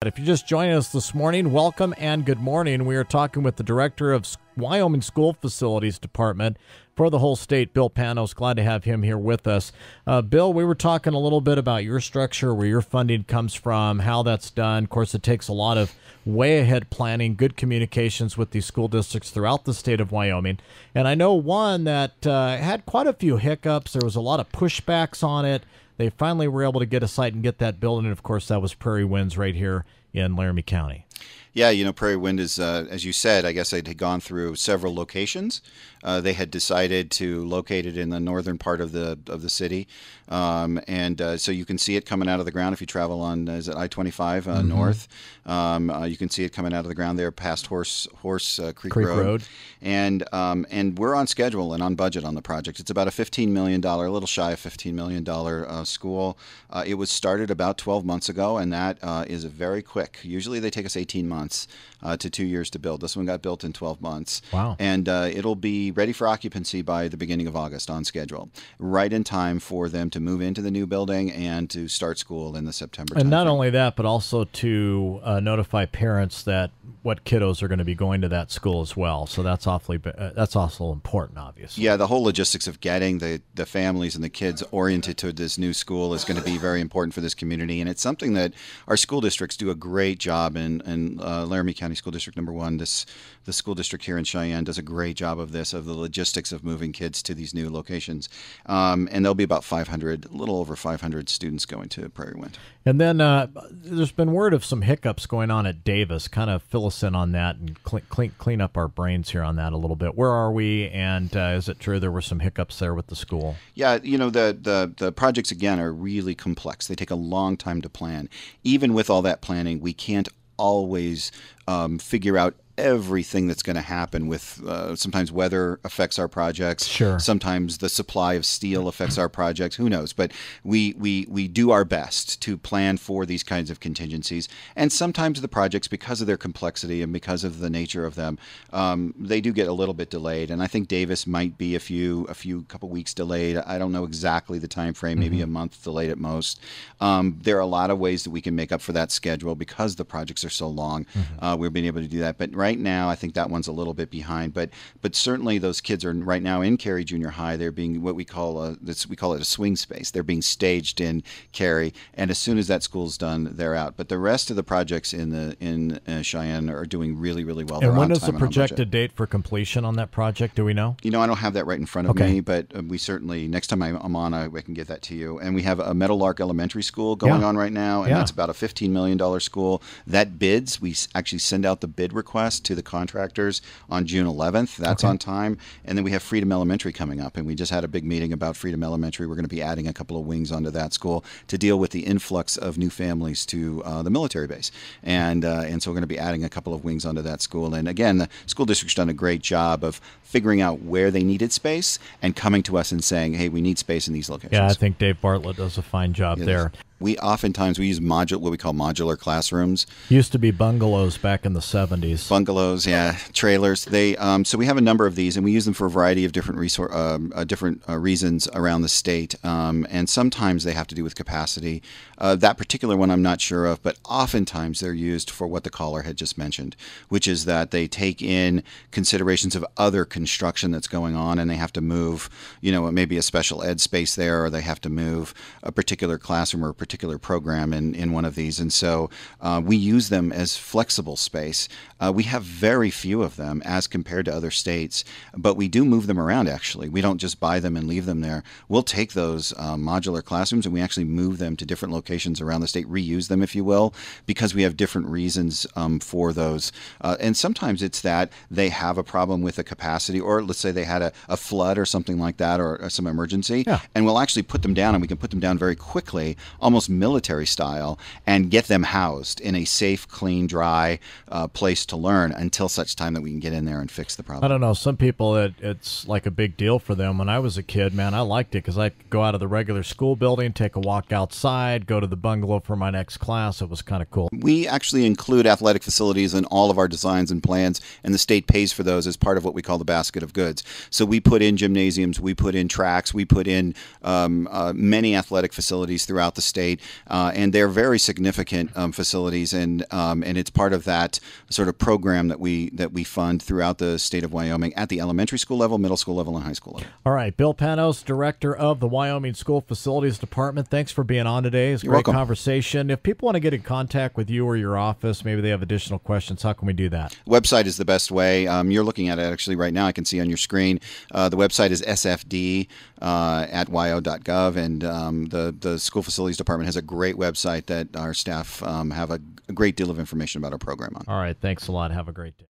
If you're just joining us this morning, welcome and good morning. We are talking with the Director of Wyoming School Facilities Department for the whole state, Bill Panos. Glad to have him here with us. Bill, we were talking a little bit about your structure, where your funding comes from, how that's done. Of course, it takes a lot of way ahead planning, good communications with these school districts throughout the state of Wyoming. And I know one that had quite a few hiccups. There was a lot of pushbacks on it. They finally were able to get a site and get that built, and of course, that was Prairie Winds right here in Laramie County. Yeah, you know, Prairie Wind is, as you said, I guess it had gone through several locations. They had decided to locate it in the northern part of the city, so you can see it coming out of the ground if you travel on I-25 north. You can see it coming out of the ground there past Horse Creek Road. And we're on schedule and on budget on the project. It's about a $15 million, a little shy of $15 million school. It was started about 12 months ago, and that is very quick. Usually they take us 18 months to 2 years to build. This one got built in 12 months. Wow. And it'll be ready for occupancy by the beginning of August on schedule, right in time for them to move into the new building and to start school in the September timeframe. And not only that, but also to notify parents that what kiddos are going to be going to that school as well. So that's also important, obviously. Yeah, the whole logistics of getting the families and the kids oriented to this new school is going to be very important for this community. And it's something that our school districts do a great job in Laramie County School District number 1. The school district here in Cheyenne does a great job of this, of the logistics of moving kids to these new locations. And there'll be about 500, a little over 500 students going to Prairie Wind. And then there's been word of some hiccups going on at Davis. Kind of fill us in on that and clean up our brains here on that a little bit. Where are we? And is it true there were some hiccups there with the school? Yeah, you know, the projects, again, are really complex. They take a long time to plan. Even with all that planning, we can't always figure out everything that's going to happen with sometimes weather affects our projects. Sure. Sometimes the supply of steel affects our projects. Who knows? But we do our best to plan for these kinds of contingencies. And sometimes the projects, because of their complexity and because of the nature of them, they do get a little bit delayed. And I think Davis might be a couple weeks delayed. I don't know exactly the time frame, maybe a month delayed at most. There are a lot of ways that we can make up for that schedule because the projects are so long. We've been able to do that. But right now, I think that one's a little bit behind. But certainly those kids are right now in Cary Junior High. They're being what we call it a swing space. They're being staged in Cary, and as soon as that school's done, they're out. But the rest of the projects in Cheyenne are doing really, really well. And when is the projected date for completion on that project? Do we know? You know, I don't have that right in front of me, but we certainly, next time I'm on, I can get that to you. And we have a Meadowlark Elementary School going on right now, and that's about a $15 million school. That bids, we actually send out the bid request to the contractors on June 11th. That's on time. And then we have Freedom Elementary coming up, and we just had a big meeting about Freedom Elementary. We're going to be adding a couple of wings onto that school to deal with the influx of new families to the military base. And so we're going to be adding a couple of wings onto that school. And again, the school district's done a great job of figuring out where they needed space and coming to us and saying, hey, we need space in these locations. Yeah, I think Dave Bartlett does a fine job there. We oftentimes use what we call modular classrooms. Used to be bungalows back in the 70s. Bungalows, yeah, trailers. They so we have a number of these, and we use them for a variety of different reasons around the state. And sometimes they have to do with capacity. That particular one I'm not sure of, but oftentimes they're used for what the caller had just mentioned, which is that they take in considerations of other construction that's going on, and they have to move, you know, maybe a special ed space there, or they have to move a particular classroom or a particular program in one of these. And so we use them as flexible space. We have very few of them as compared to other states, but we do move them around, actually. We don't just buy them and leave them there. We'll take those modular classrooms and we actually move them to different locations around the state, reuse them, if you will, because we have different reasons for those. And sometimes it's that they have a problem with a capacity, or let's say they had a flood or something like that, or some emergency, and we'll actually put them down, and we can put them down very quickly, almost military style, and get them housed in a safe, clean, dry place to learn until such time that we can get in there and fix the problem. I don't know. Some people, it's like a big deal for them. When I was a kid, man, I liked it because I could go out of the regular school building, take a walk outside, go to the bungalow for my next class. It was kind of cool. We actually include athletic facilities in all of our designs and plans, and the state pays for those as part of what we call the basket of goods. So we put in gymnasiums, we put in tracks, we put in many athletic facilities throughout the state. state, and they're very significant facilities, and it's part of that sort of program that we fund throughout the state of Wyoming at the elementary school level, middle school level, and high school level. All right, Bill Panos, Director of the Wyoming School Facilities Department. Thanks for being on today. It's a great conversation. If people want to get in contact with you or your office, maybe they have additional questions, how can we do that? Website is the best way. You're looking at it actually right now. I can see on your screen. The website is sfd at wyo.gov, and the School Facilities Department has a great website that our staff have a great deal of information about our program on. All right, thanks a lot. Have a great day.